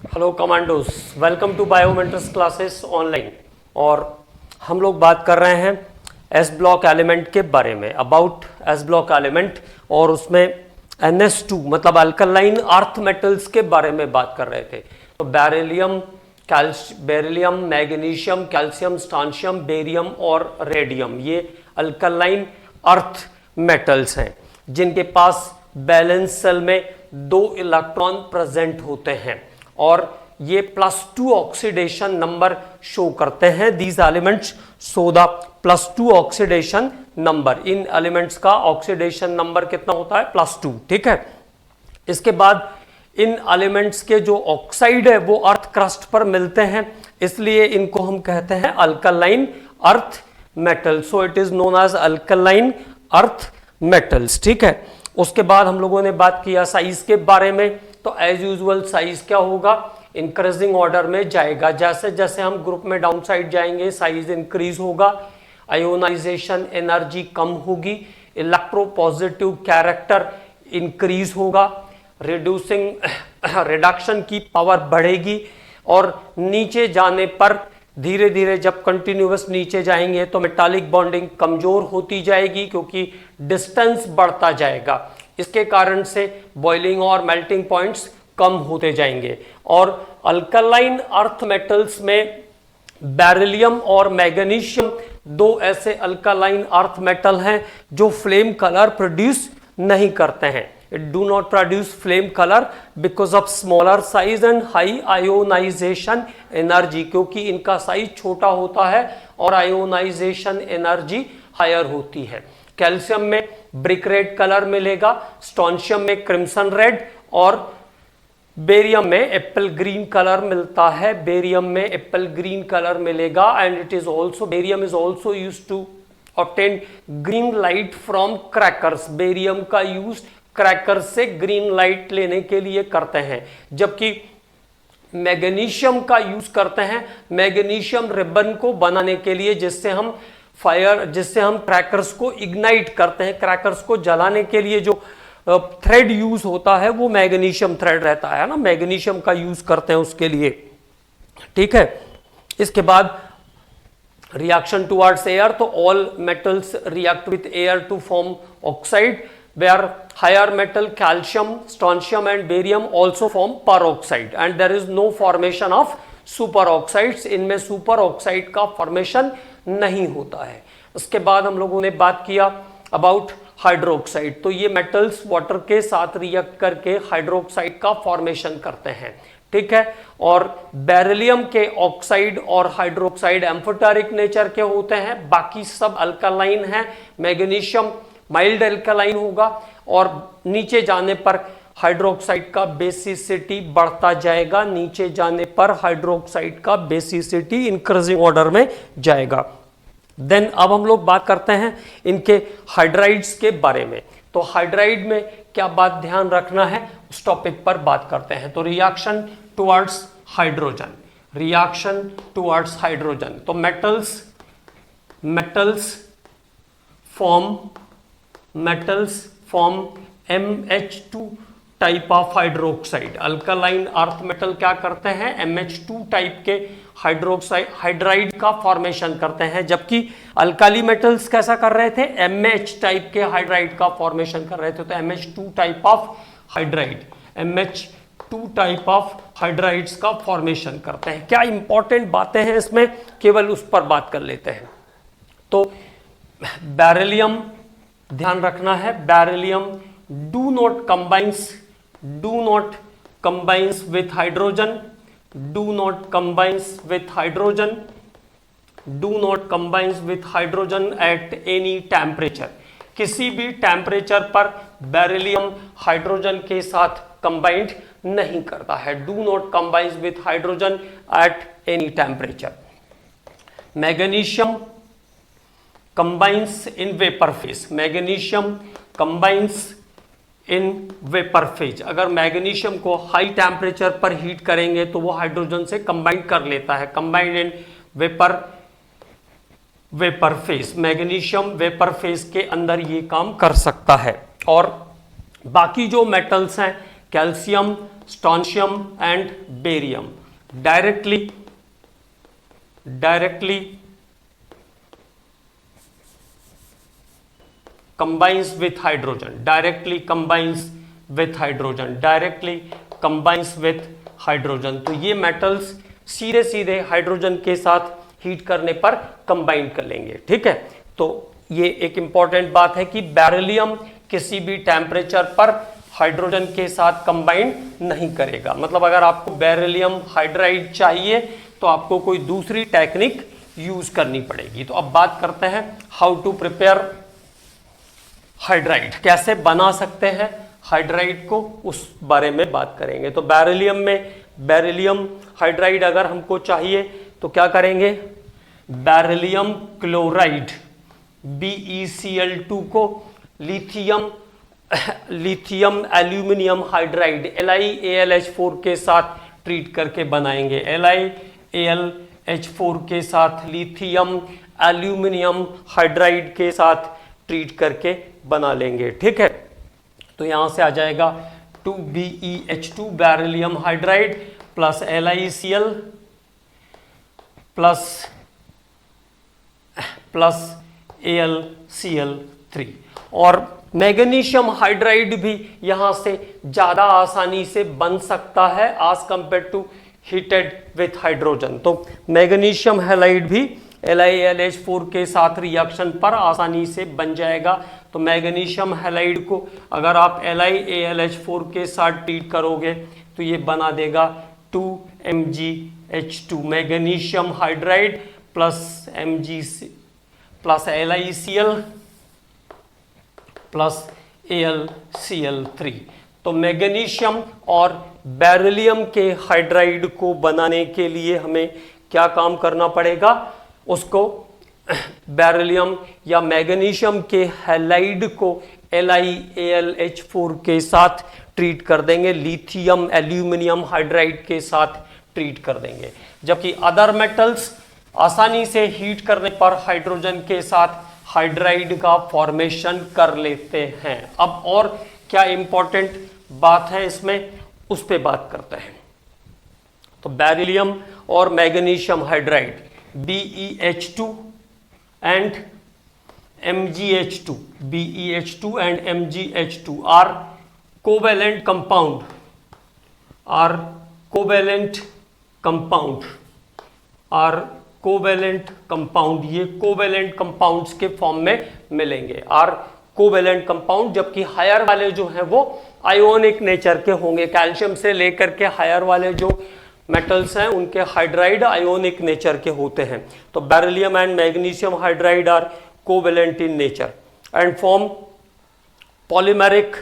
Hello commandos, welcome to biometrics classes online. और हम लोग बात कर रहे हैं एस ब्लॉक एलिमेंट के बारे में, अबाउट एस ब्लॉक एलिमेंट, और उसमें NS2 मतलब अल्कलाइन अर्थ मेटल्स के बारे में बात कर रहे थे। तो बेरिलियम, मैग्नीशियम, कैल्शियम, स्ट्रांशियम, बेरियम और रेडियम, ये अल्कलाइन अर्थ मेटल्स हैं जिनके पास बैलेंस सेल में 2 इलेक्ट्रॉन प्रेजेंट होते हैं और ये +2 ऑक्सीडेशन नंबर शो करते हैं। These elements show the +2 oxidation number. In elements का ऑक्सीडेशन नंबर कितना होता है? +2। ठीक है। इसके बाद इन एलिमेंट्स के जो ऑक्साइड है वो अर्थ क्रस्ट पर मिलते हैं, इसलिए इनको हम कहते हैं alkaline earth metal. So it is known as alkaline earth metals. ठीक है। उसके बाद हम लोगों ने बात किया साइज के बारे में। तो एज यूजुअल साइज क्या होगा? इंक्रीजिंग ऑर्डर में जाएगा। जैसे जैसे हम ग्रुप में डाउन साइड जाएंगे साइज इंक्रीज होगा, आयोनाइजेशन एनर्जी कम होगी, इलेक्ट्रोपॉजिटिव कैरेक्टर इंक्रीज होगा, रिडक्शन की पावर बढ़ेगी, और नीचे जाने पर धीरे धीरे जब कंटिन्यूअस नीचे जाएंगे तो मेटालिक बॉन्डिंग कमजोर होती जाएगी क्योंकि डिस्टेंस बढ़ता जाएगा। इसके कारण से बॉइलिंग और मेल्टिंग पॉइंट्स कम होते जाएंगे। और अल्कलाइन अर्थ मेटल्स में बेरिलियम और मैग्नीशियम 2 ऐसे अल्कलाइन अर्थ मेटल हैं जो फ्लेम कलर प्रोड्यूस नहीं करते हैं। It do not produce flame color because of smaller size and high ionization energy, क्योंकि इनका साइज छोटा होता है और आयोनाइजेशन एनर्जी हायर होती है। कैल्शियम में ब्रिक रेड कलर मिलेगा, स्ट्रोंशियम में क्रिम्सन रेड, और बेरियम में एप्पल ग्रीन कलर मिलता है। बेरियम में एप्पल ग्रीन कलर मिलेगा and it is also barium is also use to obtain green light from crackers. Barium का यूज क्रैकर से ग्रीन लाइट लेने के लिए करते हैं, जबकि मैग्नीशियम का यूज करते हैं मैग्नीशियम रिबन को बनाने के लिए, जिससे हम क्रैकर्स को इग्नाइट करते हैं। क्रैकर्स को जलाने के लिए जो थ्रेड यूज होता है वो मैग्नीशियम थ्रेड रहता है ना, मैग्नीशियम का यूज करते हैं उसके लिए। ठीक है। इसके बाद रिएक्शन टुवर्ड्स एयर, तो all metals react with air to form oxide, where higher metal calcium, strontium and barium also form peroxide and there is no formation of superoxides। इनमें सुपरऑक्साइड का फॉर्मेशन नहीं होता है। उसके बाद हम लोगों ने बात किया अबाउट हाइड्रोक्साइड। तो ये मेटल्स वाटर के साथ रिएक्ट करके हाइड्रोक्साइड का फॉर्मेशन करते हैं। ठीक है। और बेरिलियम के ऑक्साइड और हाइड्रोक्साइड एम्फोटेरिक नेचर के होते हैं, बाकी सब अल्कलाइन हैं। मैग्नीशियम माइल्ड अल्कलाइन होगा और नीचे जाने पर हाइड्रोक्साइड का बेसिसिटी बढ़ता जाएगा। नीचे जाने पर हाइड्रोक्साइड का बेसिसिटी इंक्रीजिंग ऑर्डर में जाएगा। देन अब हम लोग बात करते हैं इनके हाइड्राइड्स के बारे में। तो हाइड्राइड में क्या बात ध्यान रखना है उस टॉपिक पर बात करते हैं। तो reaction towards hydrogen, reaction towards hydrogen. तो metals form MH2 type of hydroxide. Alkaline earth metal क्या करते हैं? MH2 टाइप के हाइड्राइड का फॉर्मेशन करते हैं, जबकि अल्काली मेटल्स कैसा कर रहे थे? MH टाइप के हाइड्राइड का फॉर्मेशन कर रहे थे। तो MH2 type of hydride, MH2 type of hydrides का फॉर्मेशन करते हैं। क्या इंपॉर्टेंट बातें हैं इसमें, केवल उस पर बात कर लेते हैं। तो बेरिलियम ध्यान रखना है, beryllium do not combines with hydrogen, do not combines with hydrogen at any temperature. किसी भी टेम्परेचर पर बेरिलियम हाइड्रोजन के साथ कंबाइंड नहीं करता है। Do not combines with hydrogen at any temperature. Magnesium combines in vapor phase, magnesium combines in vapor phase। अगर magnesium को हाई टेम्परेचर पर हीट करेंगे तो वो हाइड्रोजन से कंबाइन कर लेता है। Combined in vapour phase, magnesium vapour phase के अंदर ये काम कर सकता है। और बाकी जो मेटल्स हैं calcium, strontium and barium directly combines with hydrogen, directly combines with hydrogen। तो ये मेटल्स सीधे सीधे हाइड्रोजन के साथ हीट करने पर कंबाइन कर लेंगे, ठीक है। तो ये एक इंपॉर्टेंट बात है कि बेरिलियम किसी भी टेम्परेचर पर हाइड्रोजन के साथ कंबाइन नहीं करेगा। मतलब अगर आपको बेरिलियम हाइड्राइड चाहिए तो आपको कोई दूसरी टेक्निक यूज करनी पड़ेगी। तो अब बात करते हैं हाउ टू प्रिपेयर हाइड्राइड, कैसे बना सकते हैं हाइड्राइड को, उस बारे में बात करेंगे। तो बेरिलियम हाइड्राइड अगर हमको चाहिए तो क्या करेंगे, बेरिलियम क्लोराइड BeCl2 को लिथियम एल्यूमिनियम हाइड्राइड LiAlH4 के साथ ट्रीट करके बनाएंगे। LiAlH4 के साथ लिथियम एल्यूमिनियम हाइड्राइड के साथ ट्रीट करके बना लेंगे, ठीक है। तो यहां से आ जाएगा 2BeH2 beryllium hydride plus LiCl plus AlCl3। और मैग्नीशियम हाइड्राइड भी यहां से ज्यादा आसानी से बन सकता है as compare to heated with hydrogen. तो मैग्नीशियम हैलाइड भी LiAlH4 के साथ रिएक्शन पर आसानी से बन जाएगा। तो मैग्नीशियम हैलाइड को अगर आप LiAlH4 के साथ ट्रीट करोगे तो ये बना देगा 2MgH2 magnesium hydride plus LiCl plus AlCl3। तो मैग्नीशियम और बेरिलियम के हाइड्राइड को बनाने के लिए हमें क्या काम करना पड़ेगा, उसको बेरिलियम या मैग्नीशियम के हैलाइड को LiAlH4 के साथ ट्रीट कर देंगे, लिथियम एल्यूमिनियम हाइड्राइड के साथ ट्रीट कर देंगे। जबकि अदर मेटल्स आसानी से हीट करने पर हाइड्रोजन के साथ हाइड्राइड का फॉर्मेशन कर लेते हैं। अब और क्या इंपॉर्टेंट बात है इसमें, उस पर बात करते हैं। तो बेरिलियम और magnesium hydride BeH2 and MgH2 BeH2 and MgH2 are covalent compound, ये कोवेलेंट कंपाउंड्स के फॉर्म में मिलेंगे, आर कोवेलेंट कंपाउंड। जबकि हायर वाले जो हैं वो आयोनिक नेचर के होंगे। कैल्शियम से लेकर के हायर वाले जो मेटल्स हैं उनके हाइड्राइड आयोनिक नेचर के होते हैं। तो beryllium and magnesium hydride are covalent in nature and form polymeric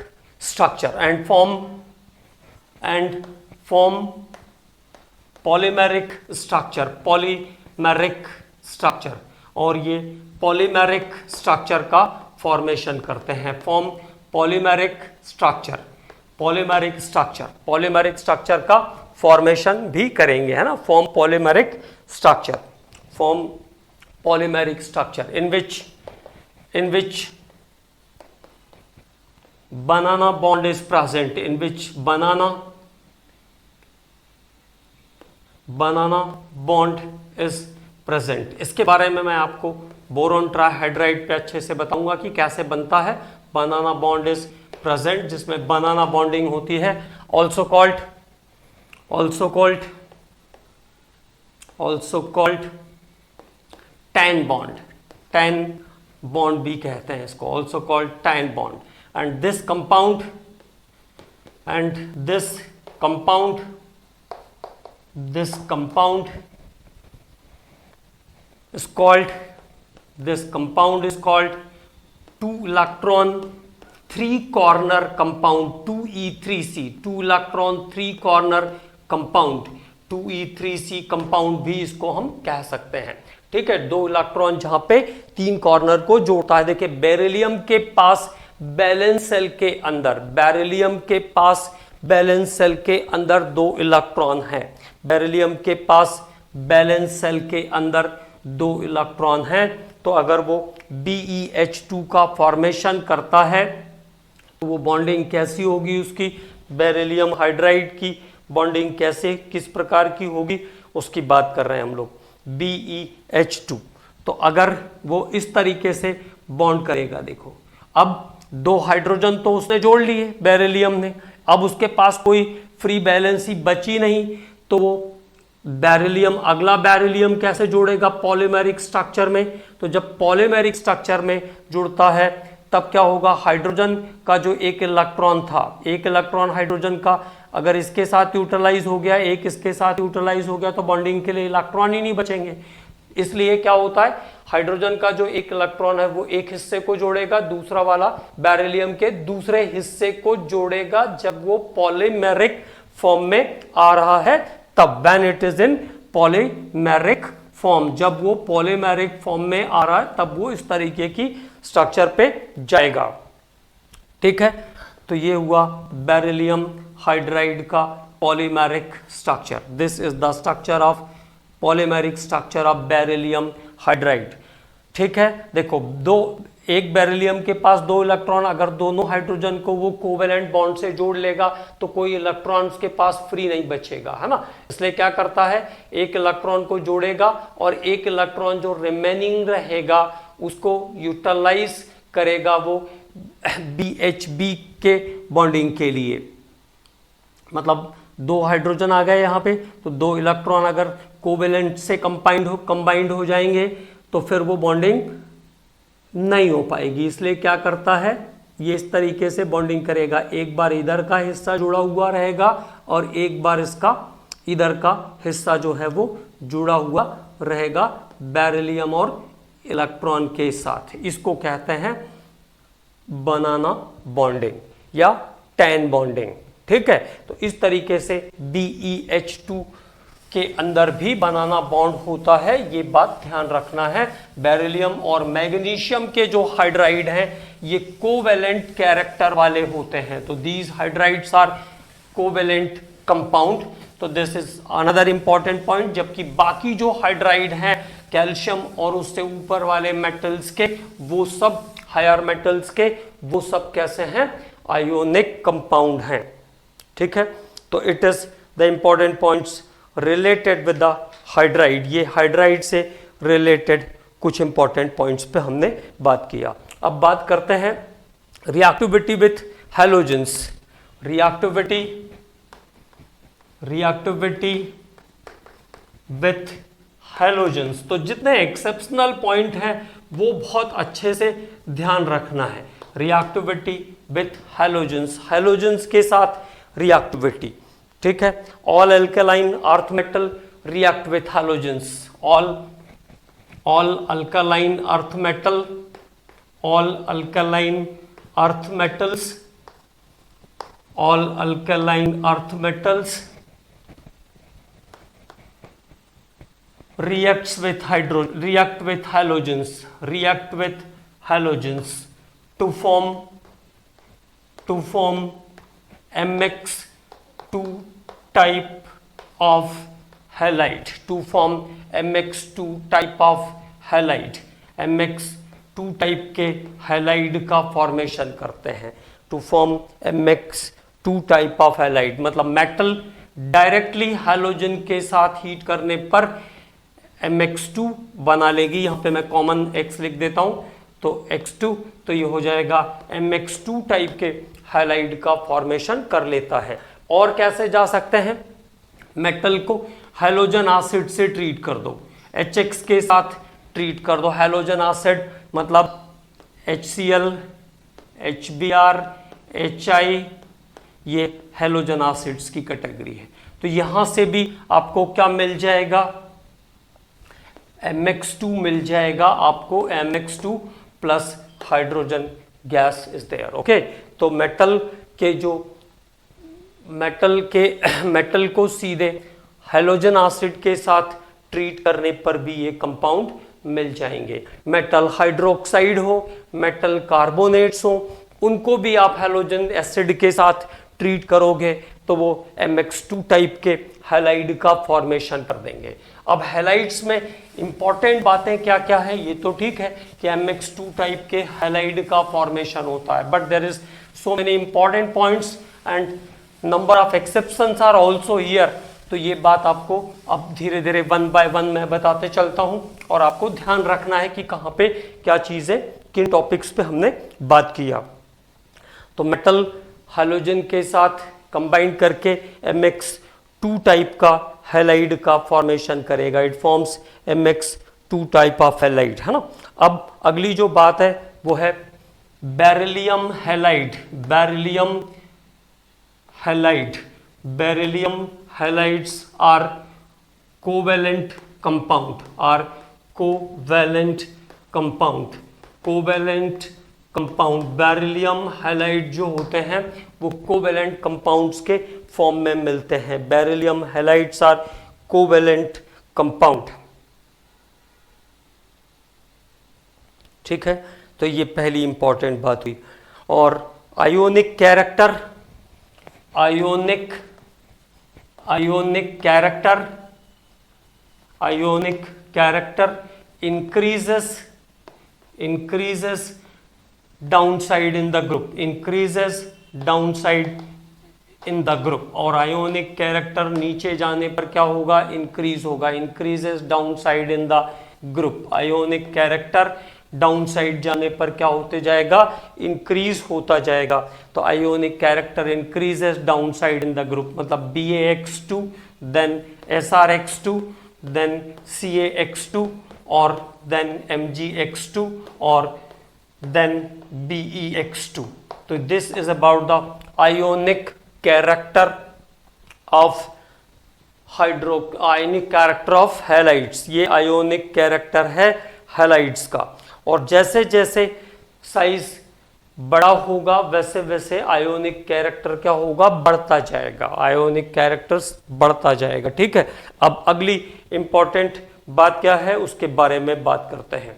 structure polymeric structure और ये पॉलीमेरिक स्ट्रक्चर का फॉर्मेशन करते हैं। फॉर्म पॉलीमेरिक स्ट्रक्चर का फॉर्मेशन भी करेंगे, है ना। Form polymeric structure in which banana bond is present, इसके बारे में मैं आपको बोरॉन ट्राइहाइड्राइड पे अच्छे से बताऊंगा कि कैसे बनता है। बनाना बॉन्ड इज प्रेजेंट, जिसमें बनाना बॉन्डिंग होती है। ऑल्सो कॉल्ड टैन बॉन्ड भी कहते हैं इसको, also called tan bond. And this compound is called 2 electron 3 corner compound 2E3C, 2 electron 3 corner compound 2E3C compound भी इसको हम कह सकते हैं, ठीक है। 2 इलेक्ट्रॉन जहां पे 3 कॉर्नर को जोड़ता है। देखिए बेरिलियम के पास बैलेंस सेल के अंदर 2 इलेक्ट्रॉन है। बेरिलियम के पास बैलेंस सेल के अंदर 2 इलेक्ट्रॉन हैं। तो अगर वो BeH2 का फॉर्मेशन करता है तो वो बॉन्डिंग कैसी होगी उसकी, बेरिलियम हाइड्राइड की बॉन्डिंग कैसे किस प्रकार की होगी उसकी बात कर रहे हैं हम लोग, BeH2। तो अगर वो इस तरीके से बॉन्ड करेगा, देखो अब 2 हाइड्रोजन तो उसने जोड़ लिए बेरिलियम ने, अब उसके पास कोई फ्री बैलेंस ही बची नहीं, तो वो बेरिलियम अगला बेरिलियम कैसे जोड़ेगा पॉलीमेरिक स्ट्रक्चर में। तो जब पॉलीमेरिक स्ट्रक्चर में जुड़ता है तब क्या होगा, हाइड्रोजन का जो एक इलेक्ट्रॉन था, एक इलेक्ट्रॉन हाइड्रोजन का अगर इसके साथ यूटिलाइज हो गया, एक इसके साथ यूटिलाइज हो गया, तो बॉन्डिंग के लिए इलेक्ट्रॉन ही नहीं बचेंगे। इसलिए क्या होता है, हाइड्रोजन का जो एक इलेक्ट्रॉन है वो एक हिस्से को जोड़ेगा, दूसरा वाला बेरिलियम के दूसरे हिस्से को जोड़ेगा जब वो पॉलीमेरिक फॉर्म में आ रहा है तब, when it is in polymeric form, जब वो पॉलीमेरिक फॉर्म में आ रहा है तब वो इस तरीके की स्ट्रक्चर पे जाएगा। ठीक है, तो ये हुआ बेरिलियम हाइड्राइड का polymeric structure. This is the structure of polymeric structure of beryllium hydride. ठीक है, देखो एक बेरिलियम के पास 2 इलेक्ट्रॉन, अगर दोनों हाइड्रोजन को वो कोवेलेंट बॉन्ड से जोड़ लेगा तो कोई इलेक्ट्रॉन के पास फ्री नहीं बचेगा, है ना। इसलिए क्या करता है, एक इलेक्ट्रॉन को जोड़ेगा और एक इलेक्ट्रॉन जो रिमेनिंग रहेगा उसको यूटिलाइज करेगा वो BHB के बॉन्डिंग के लिए। मतलब 2 हाइड्रोजन आ गए यहाँ पे, तो 2 इलेक्ट्रॉन अगर कोवेलेंट से कंबाइंड हो जाएंगे तो फिर वो बॉन्डिंग नहीं हो पाएगी। इसलिए क्या करता है, ये इस तरीके से बॉन्डिंग करेगा, एक बार इधर का हिस्सा जुड़ा हुआ रहेगा और एक बार इसका इधर का हिस्सा जो है वो जुड़ा हुआ रहेगा बेरिलियम और इलेक्ट्रॉन के साथ। इसको कहते हैं बनाना बॉन्डिंग या टैन बॉन्डिंग। ठीक है, तो इस तरीके से BeH2 के अंदर भी बनाना बॉन्ड होता है, ये बात ध्यान रखना है। बेरिलियम और मैग्नीशियम के जो हाइड्राइड हैं ये कोवेलेंट कैरेक्टर वाले होते हैं, तो these hydrides are covalent compound. तो this is another important point. जबकि बाकी जो हाइड्राइड हैं कैल्शियम और उससे ऊपर वाले मेटल्स के, वो सब हायर मेटल्स के, वो सब कैसे हैं, आयोनिक कंपाउंड हैं। ठीक है, तो it is the important points related with the hydride. ये हाइड्राइड से रिलेटेड कुछ इंपॉर्टेंट पॉइंट्स पे हमने बात किया। अब बात करते हैं reactivity with halogens. Reactivity with halogens, तो जितने एक्सेप्शनल पॉइंट हैं वो बहुत अच्छे से ध्यान रखना है। रिएक्टिविटी विथ हैलोजेंस, हैलोजेंस के साथ रिएक्टिविटी। ठीक है, all alkaline earth metal react with halogens, all alkaline earth metal, all alkaline earth metals, all alkaline earth metals reacts with halogens to form MX2 type of halide, MX2 type के halide का formation करते हैं। To form MX2 type of halide मतलब metal directly halogen के साथ heat करने पर MX2 बना लेगी। यहाँ पे मैं कॉमन X लिख देता हूँ, तो X2, तो ये हो जाएगा MX2 टाइप के हैलाइड का फॉर्मेशन कर लेता है। और कैसे जा सकते हैं, मेटल को हैलोजन एसिड से ट्रीट कर दो, HX के साथ ट्रीट कर दो। हैलोजन एसिड मतलब HCl, HBr, HI, ये हैलोजन एसिड्स की कैटेगरी है। तो यहां से भी आपको क्या मिल जाएगा, MX2 मिल जाएगा आपको, MX2 plus hydrogen gas is there. Okay, तो मेटल को सीधे हैलोजन एसिड के साथ ट्रीट करने पर भी ये कंपाउंड मिल जाएंगे। मेटल हाइड्रोक्साइड हो, मेटल कार्बोनेट्स हो, उनको भी आप हैलोजन एसिड के साथ ट्रीट करोगे तो वो MX2 टाइप के हैलाइड का फॉर्मेशन कर देंगे। अब हैलाइड्स में इंपॉर्टेंट बातें क्या क्या है, ये तो ठीक है कि MX2 टाइप के हैलाइड का फॉर्मेशन होता है, but there is so many important points and number of exceptions are also here. तो ये बात आपको अब धीरे धीरे वन बाय वन मैं बताते चलता हूं और आपको ध्यान रखना है कि कहां पे क्या चीजें, किन टॉपिक्स पे हमने बात किया। तो मेटल हैलोजन के साथ कंबाइन करके MX2 टाइप का हैलाइड का फॉर्मेशन करेगा। It forms MX2 type of halide, है ना। अब अगली जो बात है वो है beryllium halide. Beryllium halide, beryllium halides are covalent compound, are covalent compound, covalent compound. Beryllium halide जो होते हैं वो कोवेलेंट कंपाउंड्स के फॉर्म में मिलते हैं। Beryllium halides are covalent compound, ठीक है। तो ये पहली इंपॉर्टेंट बात हुई। और ionic character, ionic character, ionic character increases downside in the group, increases downside in the group। और आयोनिक कैरेक्टर नीचे जाने पर क्या होगा, इंक्रीज होगा, increases downside in the group। Ionic character down side जाने पर क्या होते जाएगा, इंक्रीज होता जाएगा। तो ionic character increases down side in the group, मतलब BaX2 then SrX2 then CaX2 और देन MgX2 और देन BeX2। तो this is about the ionic character of ionic character of halides. ये आयोनिक कैरेक्टर है halides का। और जैसे जैसे साइज बड़ा होगा वैसे वैसे आयोनिक कैरेक्टर क्या होगा, बढ़ता जाएगा, आयोनिक कैरेक्टर्स बढ़ता जाएगा, ठीक है। अब अगली इंपॉर्टेंट बात क्या है उसके बारे में बात करते हैं।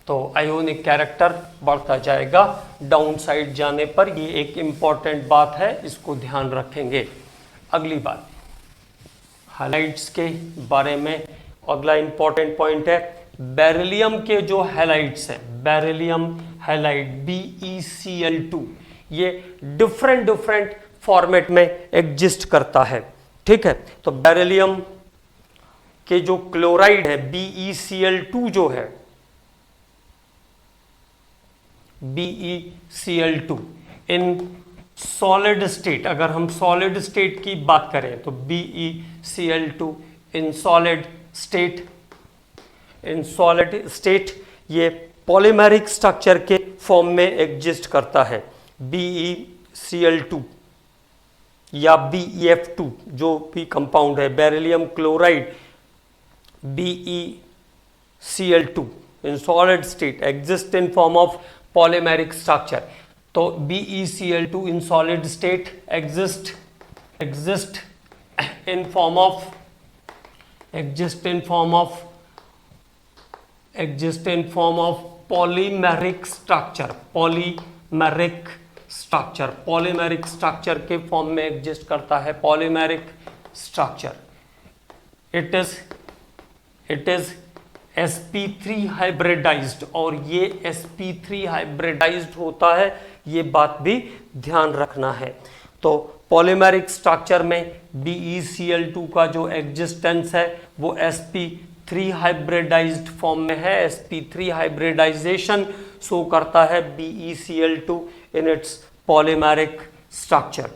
तो आयोनिक कैरेक्टर बढ़ता जाएगा डाउन साइड जाने पर, ये एक इंपॉर्टेंट बात है, इसको ध्यान रखेंगे। अगली बात हैलाइड्स के बारे में, अगला इंपॉर्टेंट पॉइंट है बेरिलियम के जो हैलाइड्स हैं, बेरिलियम हैलाइड BeCl2, ये डिफरेंट फॉर्मेट में एग्जिस्ट करता है, ठीक है। तो बेरिलियम के जो क्लोराइड है BeCl2 जो है, BeCl2 इन सॉलिड स्टेट, अगर हम सॉलिड स्टेट की बात करें तो BeCl2 इन सॉलिड स्टेट ये पॉलीमेरिक स्ट्रक्चर के फॉर्म में एग्जिस्ट करता है। BeCl2 या BeF2 जो भी कंपाउंड है, beryllium chloride BeCl2 in solid state exist in form of polymeric structure. तो BeCl2 in solid state exist in form of polymeric structure, polymeric structure के फॉर्म में एग्जिस्ट करता है, polymeric structure. It is sp3 hybridized, और ये sp3 hybridised होता है, ये बात भी ध्यान रखना है। तो पॉलीमेरिक स्ट्रक्चर में BeCl2 का जो एग्जिस्टेंस है वो sp3 हाइब्रिडाइज्ड फॉर्म में है, sp3 हाइब्रिडाइजेशन शो करता है BeCl2 in its polymeric structure.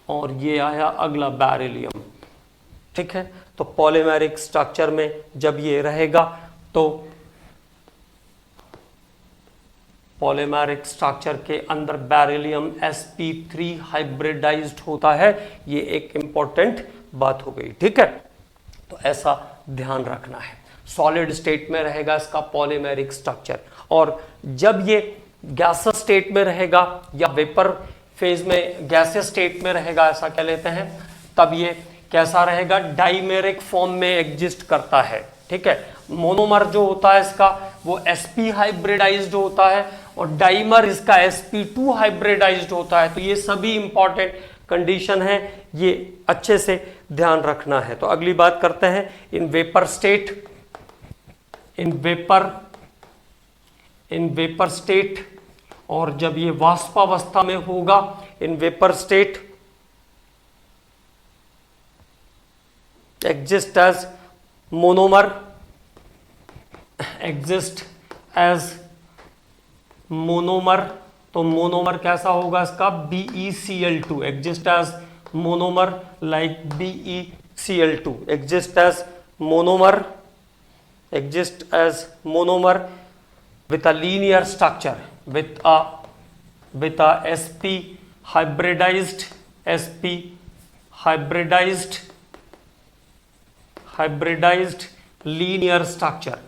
और ये आया अगला बेरिलियम, ठीक है। तो पॉलीमेरिक स्ट्रक्चर में जब ये रहेगा तो पॉलीमेरिक स्ट्रक्चर के अंदर बेरिलियम sp3 हाइब्रिडाइज्ड होता है, ये एक इंपॉर्टेंट बात हो गई, ठीक है। तो ऐसा ध्यान रखना है, सॉलिड स्टेट में रहेगा इसका पॉलीमेरिक स्ट्रक्चर, और जब ये गैसेस स्टेट में रहेगा या वेपर फेज में गैसेस स्टेट में रहेगा, ऐसा कह लेते हैं, तब ये कैसा रहेगा, डाइमेरिक फॉर्म में एग्जिस्ट करता है, ठीक है। मोनोमर जो होता है इसका वो sp हाइब्रिडाइज्ड होता है और डाइमर इसका sp2 हाइब्रिडाइज्ड होता है। तो ये सभी इंपॉर्टेंट कंडीशन है, ये अच्छे से ध्यान रखना है। तो अगली बात करते हैं इन वेपर स्टेट और जब ये वाष्पावस्था में होगा in vapour state exist as monomer, exist as monomer, तो मोनोमर कैसा होगा इसका BeCl2, exist as monomer like BeCl2, exist as monomer, exist as monomer with a linear structure, with a sp hybridized linear structure,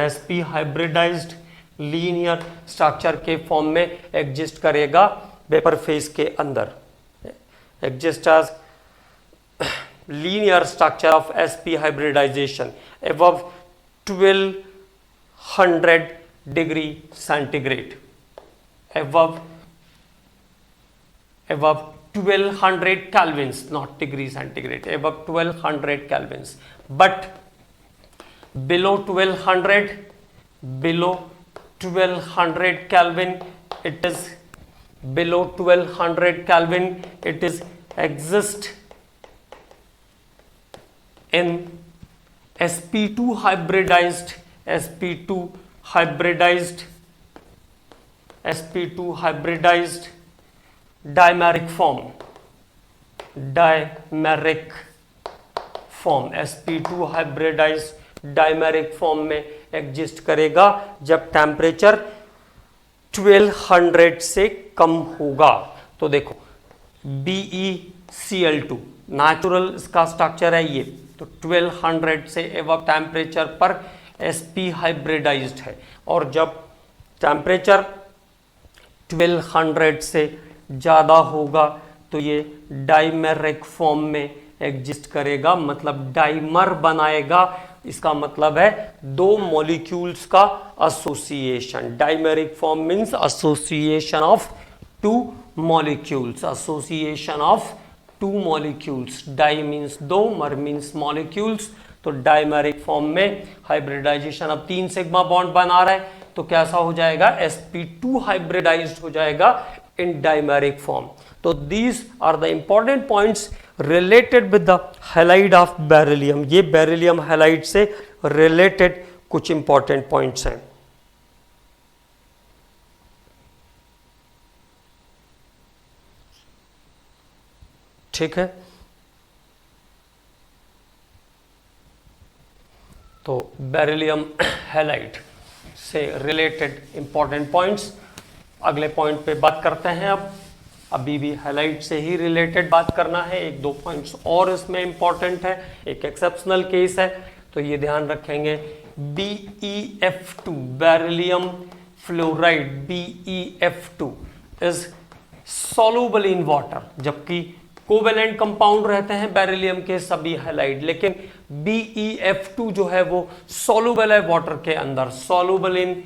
sp hybridized linear structure के form में exist करेगा vapour phase के अंदर, exist as linear structure of sp hybridization above 1200 degree centigrade, above 1200 kelvins, not degree centigrade, above 1200 kelvins, but below 1200 Kelvin, it is below 1200 Kelvin, it is exist in sp2 hybridized dimeric form, sp2 hybridized dimeric form में exist करेगा जब temperature 1200 से कम होगा। तो देखो BeCl2 natural इसका structure है ये, तो 1200 से एवं टेम्परेचर पर sp हाइब्रिडाइज्ड है, और जब टेम्परेचर 1200 से ज़्यादा होगा तो ये डाइमेरिक फॉर्म में एग्जिस्ट करेगा, मतलब डाइमर बनाएगा। इसका मतलब है दो मॉलिक्यूल्स का association. Dimeric form means association of two molecules, di means दो, मर मींस मॉलिक्यूल्स। तो डाइमेरिक फॉर्म में हाइब्रिडाइजेशन अब 3 सिग्मा बॉन्ड बना रहा है, तो कैसा हो जाएगा, sp2 हाइब्रिडाइज्ड हो जाएगा इन डाइमेरिक फॉर्म। तो these are the important points related with the halide of beryllium. ये बेरिलियम हैलाइड से रिलेटेड कुछ इंपॉर्टेंट पॉइंट्स हैं। ठीक है, तो बेरिलियम हैलाइड से रिलेटेड इंपॉर्टेंट पॉइंट्स अगले पॉइंट पे बात करते हैं। अब अभी भी हैलाइड से ही रिलेटेड बात करना है। 1-2 पॉइंट्स और इसमें इंपॉर्टेंट है, एक एक्सेप्शनल केस है, तो ये ध्यान रखेंगे। BeF2 beryllium fluoride BeF2 is soluble in water, जबकि कोवेलेंट कंपाउंड रहते हैं बेरिलियम के सभी हैलाइड, लेकिन BeF2 जो है वो सॉल्युबल है वाटर के अंदर, soluble in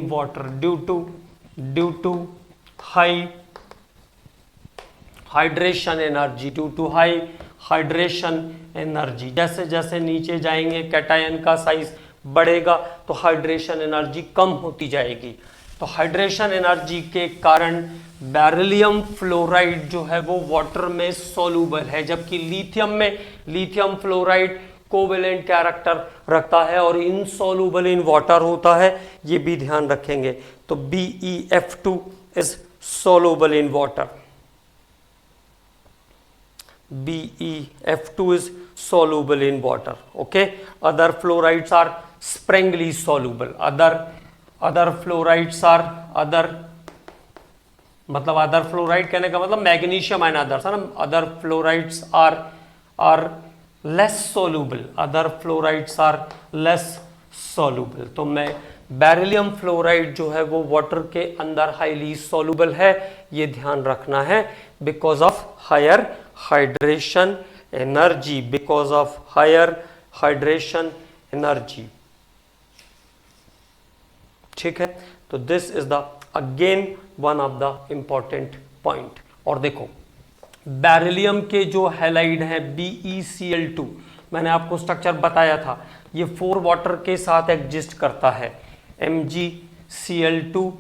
water due to high hydration energy, जैसे जैसे नीचे जाएंगे कैटायन का साइज बढ़ेगा तो हाइड्रेशन एनर्जी कम होती जाएगी। तो हाइड्रेशन एनर्जी के कारण बेरिलियम फ्लोराइड जो है वो वाटर में सॉल्युबल है, जबकि लिथियम फ्लोराइड कोवेलेंट कैरेक्टर रखता है और इनसॉल्युबल इन वाटर होता है, ये भी ध्यान रखेंगे। तो BeF2 is soluble in water, BeF2 is soluble in water. Okay, other fluorides are sparingly soluble, other fluorides are मतलब अदर फ्लोराइड कहने का मतलब मैग्नीशियम एंड अदर्स है ना, other fluorides are less soluble, other fluorides are less soluble. तो मैं beryllium fluoride जो है वो वाटर के अंदर हाईली सोल्यूबल है, ये ध्यान रखना है, because of higher hydration energy, ठीक है। तो this is the again one of the important point. और देखो बेरिलियम के जो हैलाइड है BeCl2, मैंने आपको स्ट्रक्चर बताया था, ये 4 वाटर के साथ एग्जिस्ट करता है। MgCl2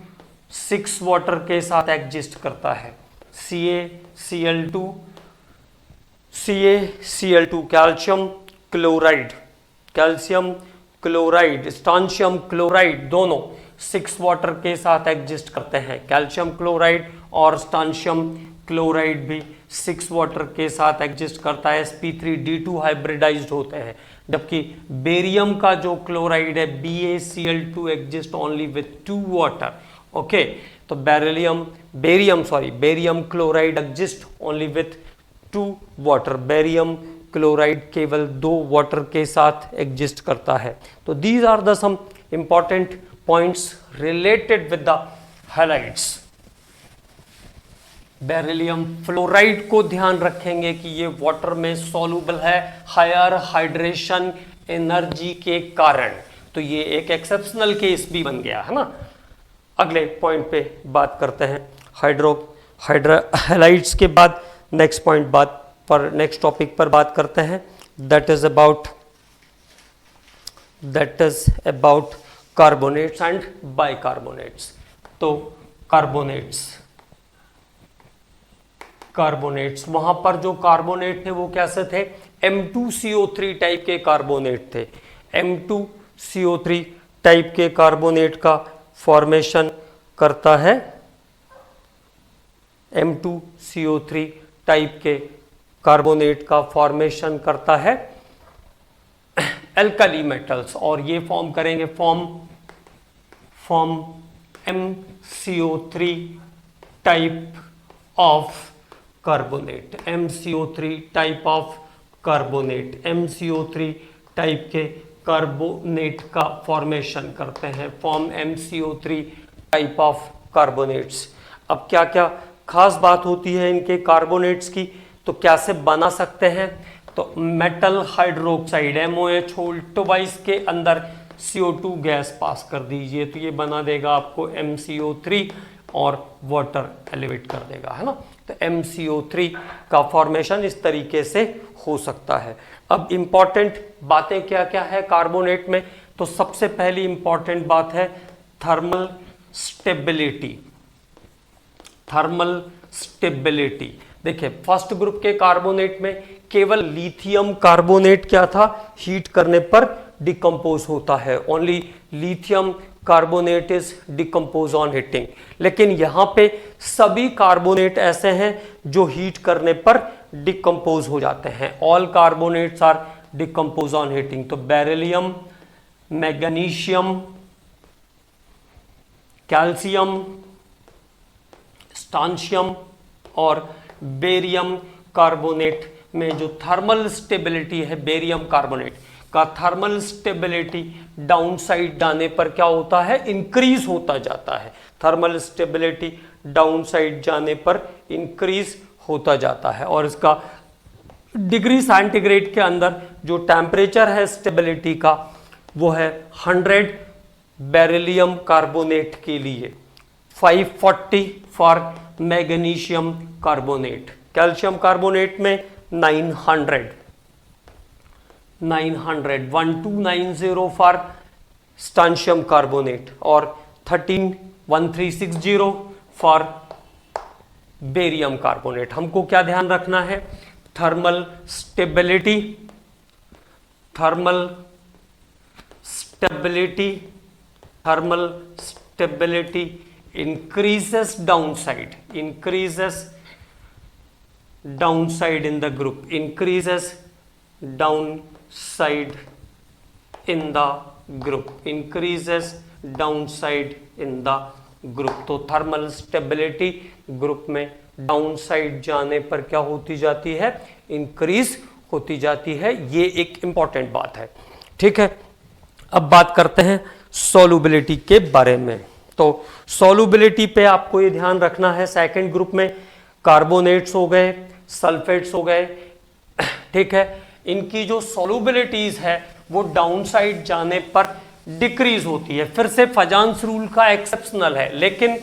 6 वाटर के साथ एग्जिस्ट करता है। CaCl2 कैल्शियम क्लोराइड स्टांशियम क्लोराइड दोनों 6 वाटर के साथ एग्जिस्ट करते हैं। कैल्शियम क्लोराइड और स्टांशियम क्लोराइड भी 6 वाटर के साथ एग्जिस्ट करता है। sp3d2 हाइब्रिडाइज्ड होते हैं, जबकि बेरियम का जो क्लोराइड है BaCl2 exist only with 2 water. Okay, तो barium chloride exist only with 2 water. Barium chloride केवल 2 वाटर के साथ एग्जिस्ट करता है। तो these are the some important points related with the halides. Beryllium fluoride को ध्यान रखेंगे कि ये वाटर में सॉल्युबल है हायर हाइड्रेशन एनर्जी के कारण, तो ये एक एक्सेप्शनल केस भी बन गया है ना। अगले पॉइंट पे बात करते हैं हैलाइड्स के बाद नेक्स्ट टॉपिक पर बात करते हैं, that is about carbonates and bicarbonates. तो कार्बोनेट्स वहां पर जो कार्बोनेट थे वो कैसे थे? M2CO3 टाइप के कार्बोनेट थे। M2CO3 टाइप के कार्बोनेट का फॉर्मेशन करता है M2CO3 टाइप के कार्बोनेट का फॉर्मेशन करता है एल्कली मेटल्स, और ये फॉर्म करेंगे form MCO3 type of carbonate. MCO3 type of carbonate, MCO3 type के कार्बोनेट का फॉर्मेशन करते हैं, form MCO3 type of carbonates. अब क्या क्या खास बात होती है इनके कार्बोनेट्स की, तो कैसे बना सकते हैं? तो मेटल हाइड्रोक्साइड MOH ट्वाइस के अंदर CO2 गैस पास कर दीजिए, तो ये बना देगा आपको MCO3 और वाटर एलिवेट कर देगा, है ना। तो MCO3 का फॉर्मेशन इस तरीके से हो सकता है। अब इंपॉर्टेंट बातें क्या क्या है कार्बोनेट में? तो सबसे पहली इंपॉर्टेंट बात है थर्मल स्टेबिलिटी। देखिए, फर्स्ट ग्रुप के कार्बोनेट में केवल लिथियम कार्बोनेट क्या था? हीट करने पर डिकम्पोज होता है। Only lithium carbonate is decompose on heating. लेकिन यहां पे सभी कार्बोनेट ऐसे हैं जो हीट करने पर डिकम्पोज हो जाते हैं। All carbonates are decompose on heating. तो बेरिलियम, मैग्नीशियम, कैल्शियम, स्टांशियम और बेरियम कार्बोनेट में जो थर्मल स्टेबिलिटी है, बेरियम कार्बोनेट का थर्मल स्टेबिलिटी डाउन साइड जाने पर क्या होता है? इंक्रीज होता जाता है। थर्मल स्टेबिलिटी डाउन साइड जाने पर इंक्रीज होता जाता है, और इसका डिग्री सेंटीग्रेड के अंदर जो टेम्परेचर है स्टेबिलिटी का वो है 100 बेरिलियम कार्बोनेट के लिए, 540 for magnesium carbonate. Calcium carbonate में 900 1290 फॉर स्टांशियम कार्बोनेट और 1360 फॉर बेरियम कार्बोनेट। हमको क्या ध्यान रखना है? Thermal stability increases downside in the group, increases downside in the group। तो थर्मल स्टेबिलिटी ग्रुप में डाउन साइड जाने पर क्या होती जाती है? इंक्रीज होती जाती है। ये एक इंपॉर्टेंट बात है, ठीक है। अब बात करते हैं सॉल्युबिलिटी के बारे में। तो सॉल्युबिलिटी पे आपको ये ध्यान रखना है, सेकंड ग्रुप में कार्बोनेट्स हो गए, सल्फेट्स हो गए, ठीक है, इनकी जो सॉल्युबिलिटीज है वो डाउन साइड जाने पर डिक्रीज होती है। फिर से फजान्स रूल का एक्सेप्शनल है, लेकिन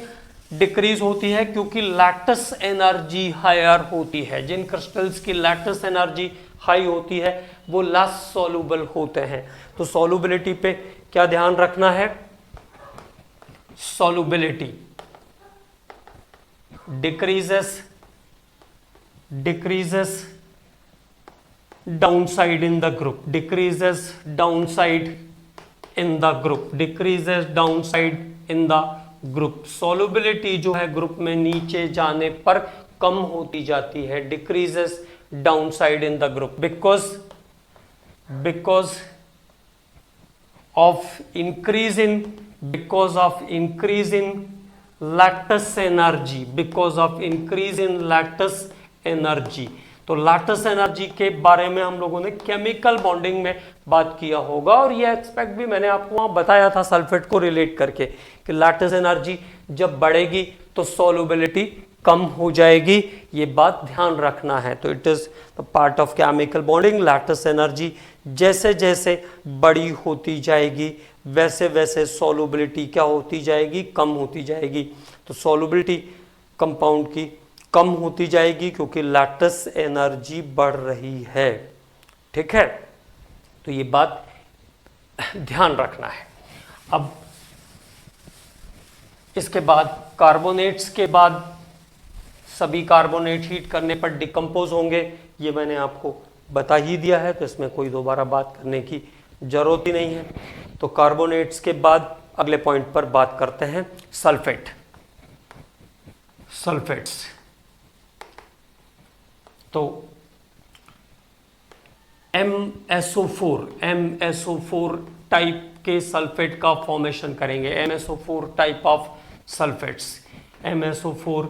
डिक्रीज होती है क्योंकि लैटिस एनर्जी हायर होती है। जिन क्रिस्टल्स की लैटिस एनर्जी हाई होती है वो लेस सॉल्युबल होते हैं। तो सॉल्युबिलिटी पे क्या ध्यान रखना है? solubility decreases downside in the group, decreases downside in the group, decreases downside in the group। solubility जो है ग्रुप में नीचे जाने पर कम होती जाती है, decreases downside in the group because of increase in lattice energy, because of increase in lattice energy। तो लैटिस एनर्जी के बारे में हम लोगों ने केमिकल बॉन्डिंग में बात किया होगा, और ये एस्पेक्ट भी मैंने आपको वहां बताया था सल्फेट को रिलेट करके कि लैटिस एनर्जी जब बढ़ेगी तो सॉल्युबिलिटी कम हो जाएगी, ये बात ध्यान रखना है। तो it is the part of chemical bonding. Lattice energy जैसे जैसे बड़ी होती जाएगी वैसे वैसे सॉल्युबिलिटी क्या होती जाएगी, कम होती जाएगी। तो सॉल्युबिलिटी कंपाउंड की कम होती जाएगी क्योंकि लैटिस एनर्जी बढ़ रही है, ठीक है। तो ये बात ध्यान रखना है। अब इसके बाद कार्बोनेट्स के बाद सभी कार्बोनेट हीट करने पर डिकम्पोज होंगे, ये मैंने आपको बता ही दिया है, तो इसमें कोई दोबारा बात करने की जरूरत ही नहीं है। तो कार्बोनेट्स के बाद अगले पॉइंट पर बात करते हैं सल्फेट्स। तो MSO4 टाइप के सल्फेट का फॉर्मेशन करेंगे। MSO4 type of sulphates, MSO4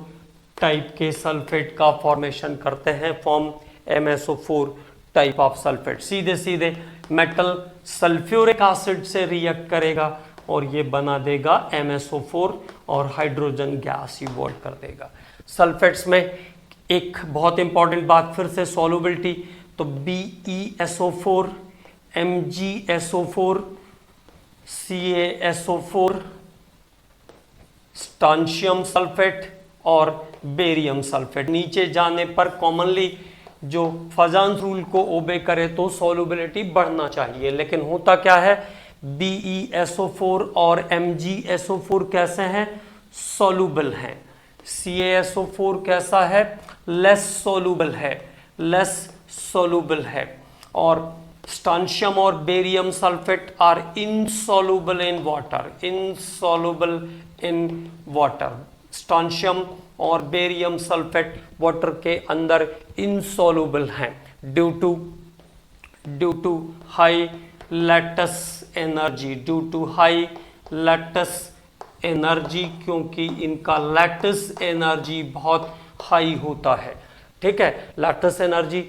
type के सल्फेट का फॉर्मेशन करते हैं, form MSO4 type of sulphate. सीधे सीधे मेटल सल्फ्यूरिक एसिड से रिएक्ट करेगा और ये बना देगा MSO4 और हाइड्रोजन गैस इवॉल्व कर देगा। सल्फेट्स में एक बहुत इंपॉर्टेंट बात फिर से सॉल्युबिलिटी, तो BeSO4, MgSO4, CaSO4, स्टांशियम सल्फेट और बेरियम सल्फेट नीचे जाने पर कॉमनली जो फजान्स रूल को ओबे करे तो सॉल्युबिलिटी बढ़ना चाहिए, लेकिन होता क्या है BeSO4 और MgSO4 कैसे हैं, सॉल्युबल हैं। CaSO4 कैसा है, लेस सॉल्युबल है। और स्टांशियम और barium sulphate are insoluble in water. Strontium और बेरियम सल्फेट वाटर के अंदर इनसॉल्युबल हैं due to high lattice energy, क्योंकि इनका लैटिस एनर्जी बहुत हाई होता है, ठीक है। लैटिस एनर्जी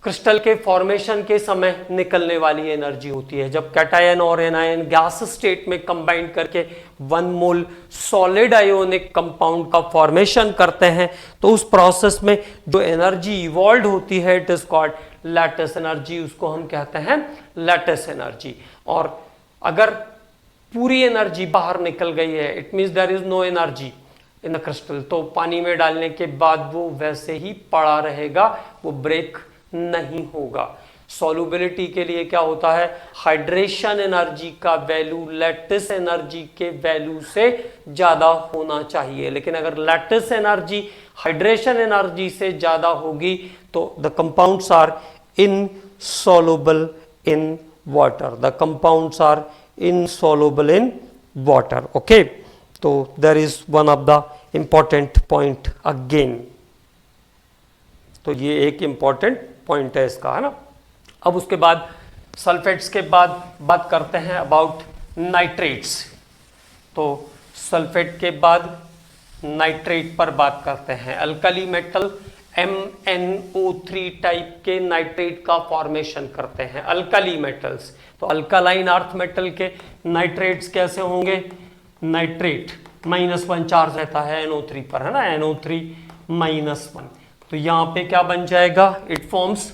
क्रिस्टल के फॉर्मेशन के समय निकलने वाली एनर्जी होती है। जब कैटायन और एनायन गैस स्टेट में कंबाइन करके 1 मोल सॉलिड आयोनिक कंपाउंड का फॉर्मेशन करते हैं तो उस प्रोसेस में जो एनर्जी इवॉल्व होती है it is called lattice energy, उसको हम कहते हैं लैटिस एनर्जी। और अगर पूरी एनर्जी बाहर निकल गई है it means there is no energy in the crystal, तो पानी में डालने के बाद वो वैसे ही पड़ा रहेगा, वो ब्रेक नहीं होगा। सॉल्युबिलिटी के लिए क्या होता है, हाइड्रेशन एनर्जी का वैल्यू लैटिस एनर्जी के वैल्यू से ज्यादा होना चाहिए, लेकिन अगर लैटिस एनर्जी हाइड्रेशन एनर्जी से ज्यादा होगी तो the compounds are insoluble in water, the compounds are insoluble in water. Okay, तो there is one of the important point again. तो ये एक इंपॉर्टेंट पॉइंट है इसका, है ना। अब उसके बाद सल्फेट्स के बाद बात करते हैं अबाउट नाइट्रेट्स। तो सल्फेट के बाद नाइट्रेट पर बात करते हैं। अल्कली मेटल MnO3 टाइप के नाइट्रेट का फॉर्मेशन करते हैं अल्कली मेटल्स। तो अल्कालाइन अर्थ मेटल के नाइट्रेट्स कैसे होंगे, नाइट्रेट -1 चार्ज रहता है NO3 पर, है ना, NO3 -1। तो यहां पे क्या बन जाएगा, it forms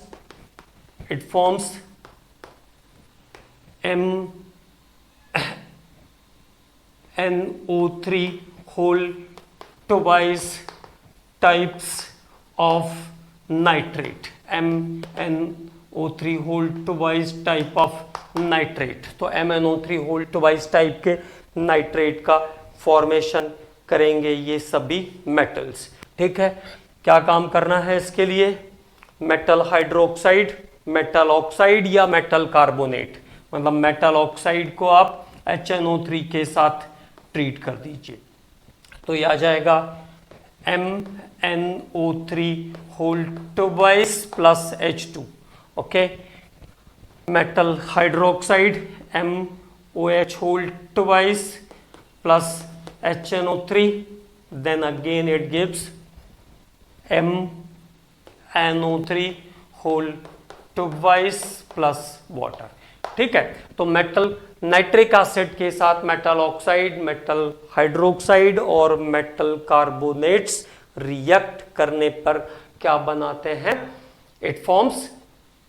MnO3 whole twice types of nitrate, MnO3 whole twice type of nitrate। तो MnO3 whole twice type के नाइट्रेट का फॉर्मेशन करेंगे ये सभी मेटल्स। ठीक है, क्या काम करना है इसके लिए? मेटल हाइड्रोक्साइड, मेटल ऑक्साइड या मेटल कार्बोनेट, मतलब मेटल ऑक्साइड को आप HNO3 के साथ ट्रीट कर दीजिए तो ये आ जाएगा MnO3 whole twice plus H2। Okay, metal hydroxide MOH whole twice plus HNO3, then again it gives MnO3 whole twice plus water. ठीक है, तो मेटल नाइट्रिक एसिड के साथ मेटल ऑक्साइड, मेटल हाइड्रोक्साइड और मेटल कार्बोनेट्स रिएक्ट करने पर क्या बनाते हैं? It forms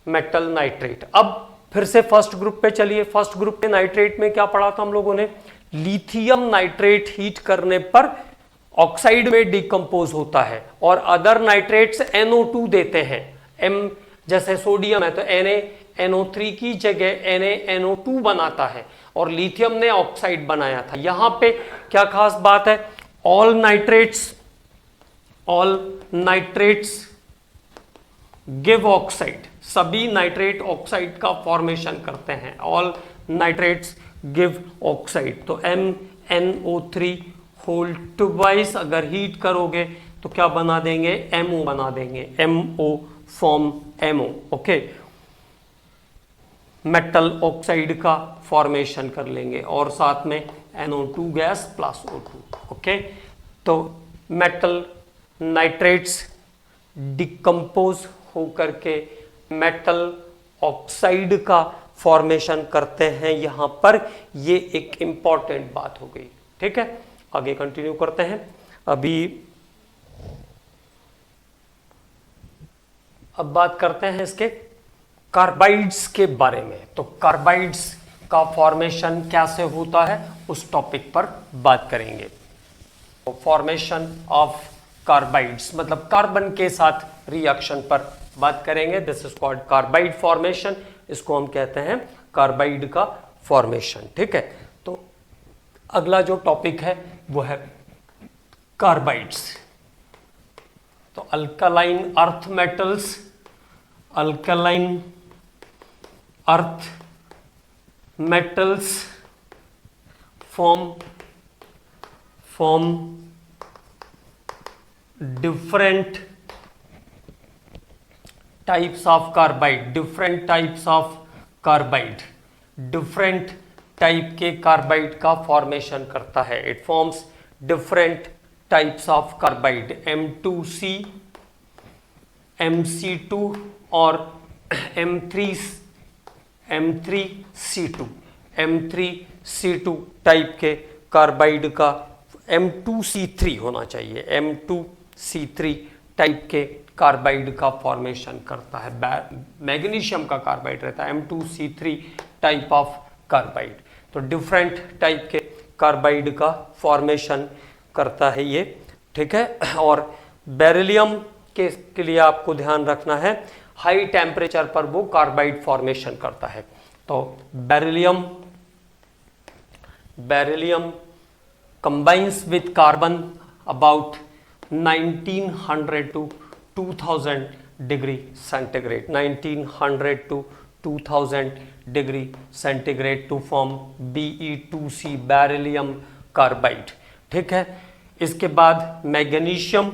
metal nitrate. अब फिर से फर्स्ट ग्रुप पे चलिए। फर्स्ट ग्रुप पे नाइट्रेट में क्या पढ़ा था हम लोगों ने? लिथियम नाइट्रेट हीट करने पर ऑक्साइड में डिकम्पोज होता है और अदर नाइट्रेट्स NO2 देते हैं। M जैसे सोडियम है तो NaNO3 की जगह NaNO2 बनाता है और लिथियम ने ऑक्साइड बनाया था। यहां पे क्या खास बात है? ऑल नाइट्रेट्स गिव ऑक्साइड, सभी नाइट्रेट ऑक्साइड का फॉर्मेशन करते हैं। ऑल नाइट्रेट्स गिव ऑक्साइड, तो MnO3 होल ट्वाइस अगर हीट करोगे तो क्या बना देंगे? MO बना देंगे, MO form MO। Okay, metal oxide का फॉर्मेशन कर लेंगे और साथ में NO2 gas plus O2। Okay, तो मेटल नाइट्रेट्स डिकम्पोज होकर के मेटल ऑक्साइड का फॉर्मेशन करते हैं। यहां पर ये एक इंपॉर्टेंट बात हो गई। ठीक है, आगे कंटिन्यू करते हैं। अब बात करते हैं इसके कार्बाइड्स के बारे में। तो कार्बाइड्स का फॉर्मेशन कैसे होता है उस टॉपिक पर बात करेंगे। फॉर्मेशन ऑफ कार्बाइड्स मतलब कार्बन के साथ रिएक्शन पर बात करेंगे। This is called carbide formation, इसको हम कहते हैं कार्बाइड का फॉर्मेशन। ठीक है, तो अगला जो टॉपिक है वो है कार्बाइड्स। तो alkaline earth metals, alkaline earth metals form different types of carbide, different types of carbide, different type के कार्बाइड का फॉर्मेशन करता है। It forms different types of carbide, M2C, MC2 और M3C2 टाइप के कार्बाइड का, M2C3 होना चाहिए, M2C3 type के कार्बाइड का फॉर्मेशन करता है। मैग्नीशियम का कार्बाइड रहता है, M2C3 टाइप ऑफ कार्बाइड। तो डिफरेंट टाइप के कार्बाइड का फॉर्मेशन करता है ये। ठीक है, और बेरिलियम के लिए आपको ध्यान रखना है, हाई टेम्परेचर पर वो कार्बाइड फॉर्मेशन करता है। तो beryllium combines with carbon about 1900 to 2000 degree centigrade, 1900 to 2000 degree centigrade to form Be2C, beryllium carbide. ठीक है, इसके बाद मैग्नीशियम,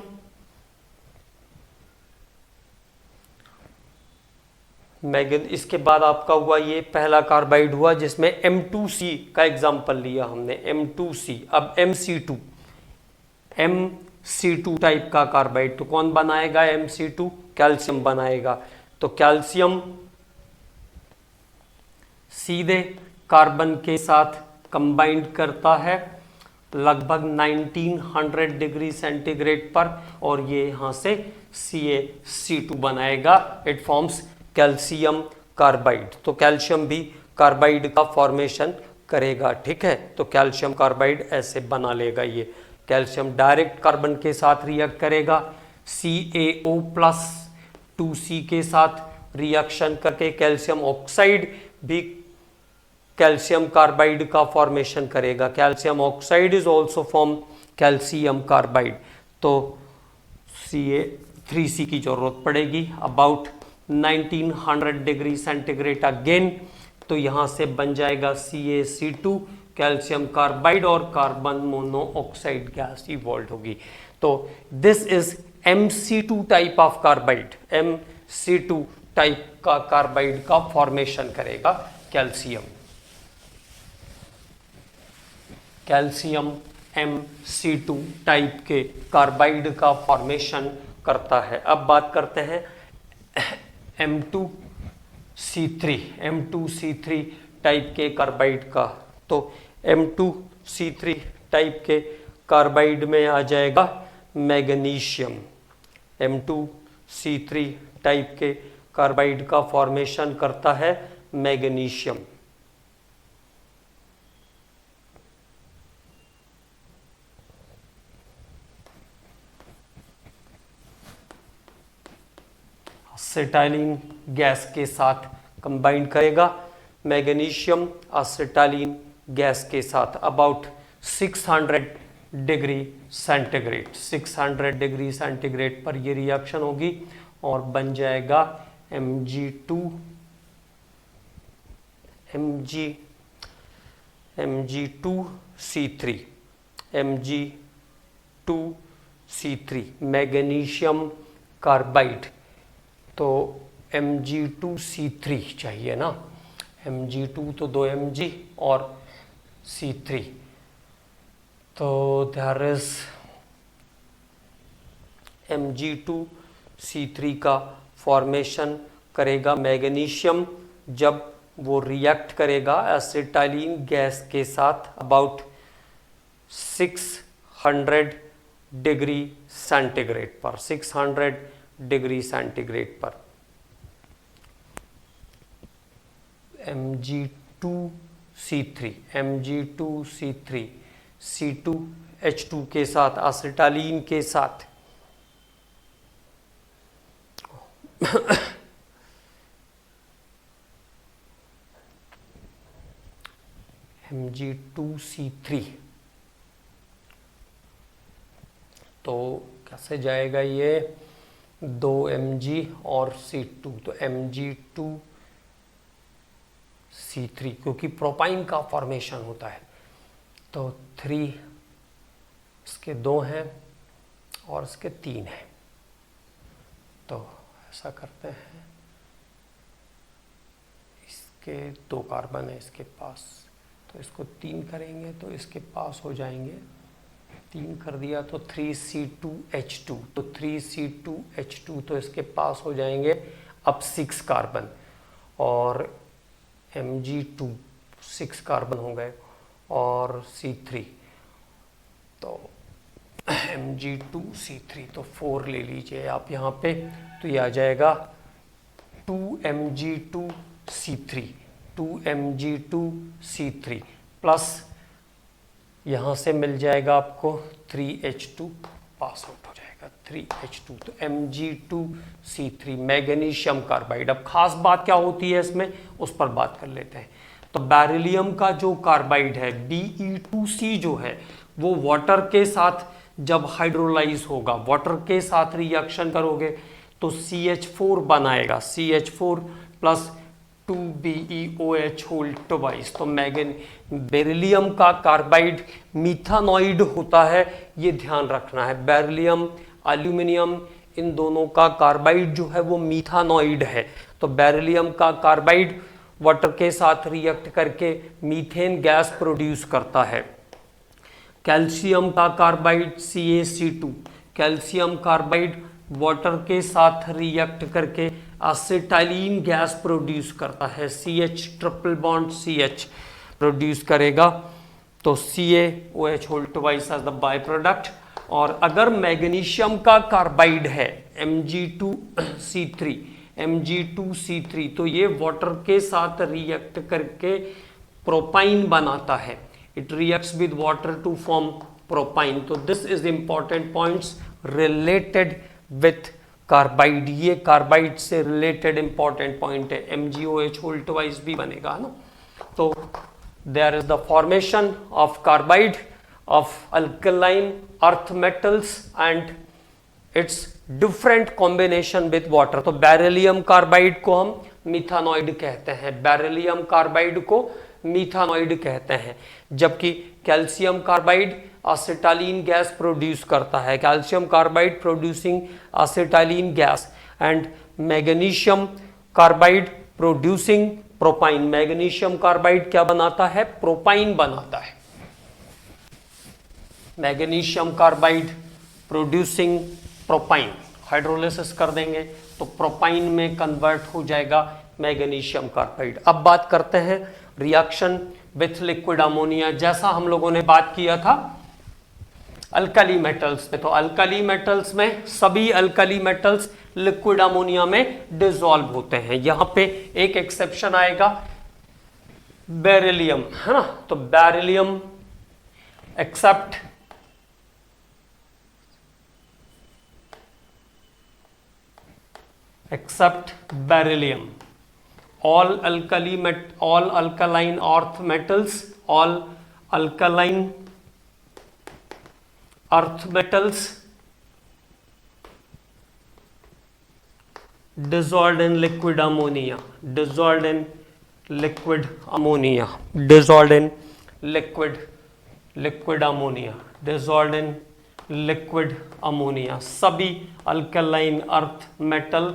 इसके बाद आपका हुआ ये पहला कार्बाइड हुआ जिसमें M2C का एग्जाम्पल लिया हमने, M2C। अब MC2 टाइप का कार्बाइड, तो कौन बनाएगा MC2? कैल्शियम बनाएगा। तो कैल्शियम सीधे कार्बन के साथ कंबाइंड करता है लगभग 1900 डिग्री सेंटीग्रेड पर और ये यहां से CaC2 बनाएगा। It forms calcium carbide. तो कैल्शियम भी कार्बाइड का फॉर्मेशन करेगा। ठीक है, तो कैल्शियम कार्बाइड ऐसे बना लेगा। ये कैल्शियम डायरेक्ट कार्बन के साथ रिएक्ट करेगा, CaO+2C के साथ रिएक्शन करके कैल्शियम ऑक्साइड भी कैल्शियम कार्बाइड का फॉर्मेशन करेगा। Calcium oxide is also form calcium carbide. तो Ca3C की जरूरत पड़ेगी अबाउट 1900 डिग्री सेंटीग्रेड अगेन। तो यहाँ से बन जाएगा CaC2 कैल्शियम कार्बाइड और कार्बन मोनोऑक्साइड गैस इवॉल्व होगी। तो this is Mc2 type of carbide. Mc2 type का कार्बाइड का फॉर्मेशन करेगा कैल्शियम। कैल्शियम Mc2 टाइप के कार्बाइड का फॉर्मेशन करता है। अब बात करते हैं M2C3 टाइप के कार्बाइड का। तो M2C3 टाइप के कार्बाइड में आ जाएगा मैग्नीशियम। M2C3 टाइप के कार्बाइड का फॉर्मेशन करता है मैग्नीशियम। एसिटाइलिन गैस के साथ कंबाइन करेगा मैग्नीशियम एसिटाइलिन गैस के साथ about 600 degree centigrade. 600 degree centigrade पर ये रिएक्शन होगी और बन जाएगा Mg2C3 मैग्नीशियम कार्बाइड। तो Mg2C3 चाहिए ना, Mg2 तो 2 Mg और C3। तो देयर इज Mg2C3 का फॉर्मेशन करेगा मैग्नीशियम जब वो रिएक्ट करेगा एसिटाइलिन गैस के साथ अबाउट 600 डिग्री सेंटीग्रेड पर। 600 डिग्री सेंटीग्रेड पर Mg2C3 C2H2 के साथ एसिटाइलिन के साथ Mg2C3 तो कैसे जाएगा ये 2 Mg और C2 तो Mg2C3 क्योंकि प्रोपाइन का फॉर्मेशन होता है तो 3 इसके 2 हैं और इसके 3 हैं। तो ऐसा करते हैं, इसके 2 कार्बन है इसके पास, तो इसको 3 करेंगे तो इसके पास हो जाएंगे, 3 कर दिया तो 3C2H2 तो 3C2H2 तो इसके पास हो जाएंगे अब 6 कार्बन और Mg2 6 कार्बन हो गए और C3 तो Mg2C3 तो 4 ले लीजिए आप यहाँ पे, तो ये आ जाएगा 2Mg2C3 प्लस यहाँ से मिल जाएगा आपको 3H2 पास आउट हो जाएगा 3H2 तो Mg2C3 मैग्नीशियम कार्बाइड। अब खास बात क्या होती है इसमें उस पर बात कर लेते हैं। तो बेरिलियम का जो कार्बाइड है Be2C जो है वो वाटर के साथ जब हाइड्रोलाइज होगा, वाटर के साथ रिएक्शन करोगे तो CH4 बनाएगा, CH4 plus 2BeOH whole twice. तो बेरिलियम का कार्बाइड मीथानॉइड होता है, ये ध्यान रखना है। बेरिलियम एल्यूमिनियम इन दोनों का कार्बाइड जो है वो मीथानॉइड है। तो बेरिलियम का कार्बाइड वाटर के साथ रिएक्ट करके मीथेन गैस प्रोड्यूस करता है। कैल्शियम का carbide CaC2 calcium carbide water के साथ रिएक्ट करके एसिटाइलिन गैस प्रोड्यूस करता है, CH triple bond CH produce करेगा तो CaOH whole twice as the by product. और अगर मैग्नीशियम का कार्बाइड है Mg2C3 तो ये वाटर के साथ रिएक्ट करके प्रोपाइन बनाता है, it reacts with water to form propyne. तो this is important points related with carbide, ये कार्बाइड से रिलेटेड इंपॉर्टेंट पॉइंट है। MgOH होल ट्वाइस भी बनेगा ना। तो there is the formation of carbide of alkaline earth metals and its different combination with water. तो beryllium carbide को हम मिथानॉइड कहते हैं, बेरिलियम कार्बाइड को मिथानॉइड कहते हैं, जबकि calcium carbide acetylene gas produce करता है, calcium carbide producing acetylene gas, and magnesium carbide producing propyne. Magnesium carbide क्या बनाता है? प्रोपाइन बनाता है। Magnesium carbide producing propyne, hydrolysis कर देंगे तो प्रोपाइन में कन्वर्ट हो जाएगा मैग्नीशियम कार्बाइड। अब बात करते हैं रिएक्शन विथ लिक्विड अमोनिया, जैसा हम लोगों ने बात किया था अल्कली मेटल्स में। तो अल्कली मेटल्स में सभी अल्कली मेटल्स लिक्विड अमोनिया में डिसॉल्व होते हैं। यहां पे एक एक्सेप्शन आएगा, बेरिलियम, है ना। तो beryllium except beryllium, all alkaline earth metals, all alkaline earth metals dissolved in liquid ammonia, dissolved in liquid ammonia, dissolved in liquid ammonia, dissolved in liquid ammonia। सभी अल्कलाइन अर्थ मेटल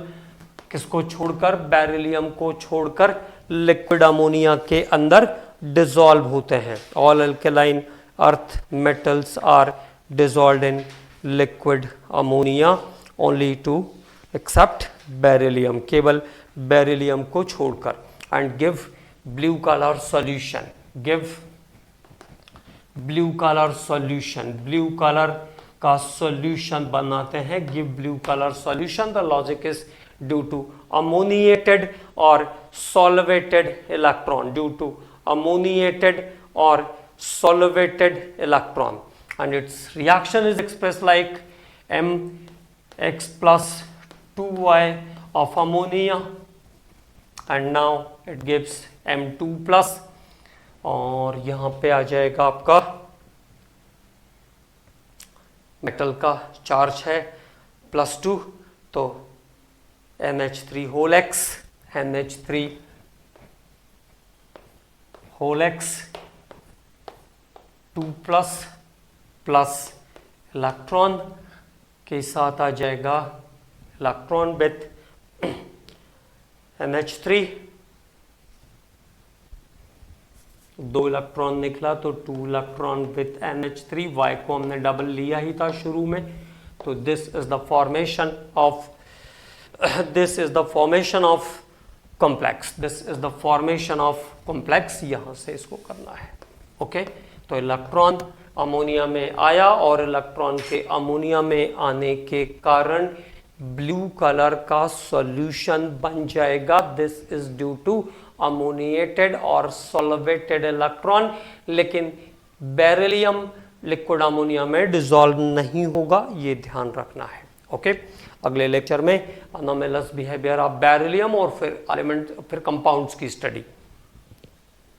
किसको छोड़कर? Beryllium को छोड़कर liquid ammonia के अंदर dissolve होते हैं। All alkaline earth metals are dissolved in liquid ammonia only to except beryllium, केवल बेरिलियम को छोड़कर, and give blue colour solution, give blue colour solution, blue colour का सॉल्यूशन बनाते हैं। Give blue colour solution, the logic is due to ammoniated or solvated electron, due to ammoniated or solvated electron, and its reaction is expressed like Mx plus 2y of ammonia, and now it gives M2 plus, और यहाँ पे आ जाएगा आपका metal का charge है +2, तो NH3 whole x, NH3 whole x 2 plus electron के साथ आ जाएगा इलेक्ट्रॉन विथ NH3, 2 इलेक्ट्रॉन निकला तो 2 इलेक्ट्रॉन विथ NH3, y को हमने डबल लिया ही था शुरू में। तो this is the formation of complex, this is the formation of complex, यहां से इसको करना है। ओके, तो इलेक्ट्रॉन अमोनिया में आया और इलेक्ट्रॉन के अमोनिया में आने के कारण ब्लू कलर का सॉल्यूशन बन जाएगा। This is due to ammoniated और सॉल्वेटेड इलेक्ट्रॉन, लेकिन बेरिलियम लिक्विड अमोनिया में डिसॉल्व नहीं होगा, ये ध्यान रखना है। ओके, अगले लेक्चर में अनोमेलस बिहेवियर ऑफ बेरिलियम और फिर एलिमेंट, फिर कंपाउंड्स की स्टडी।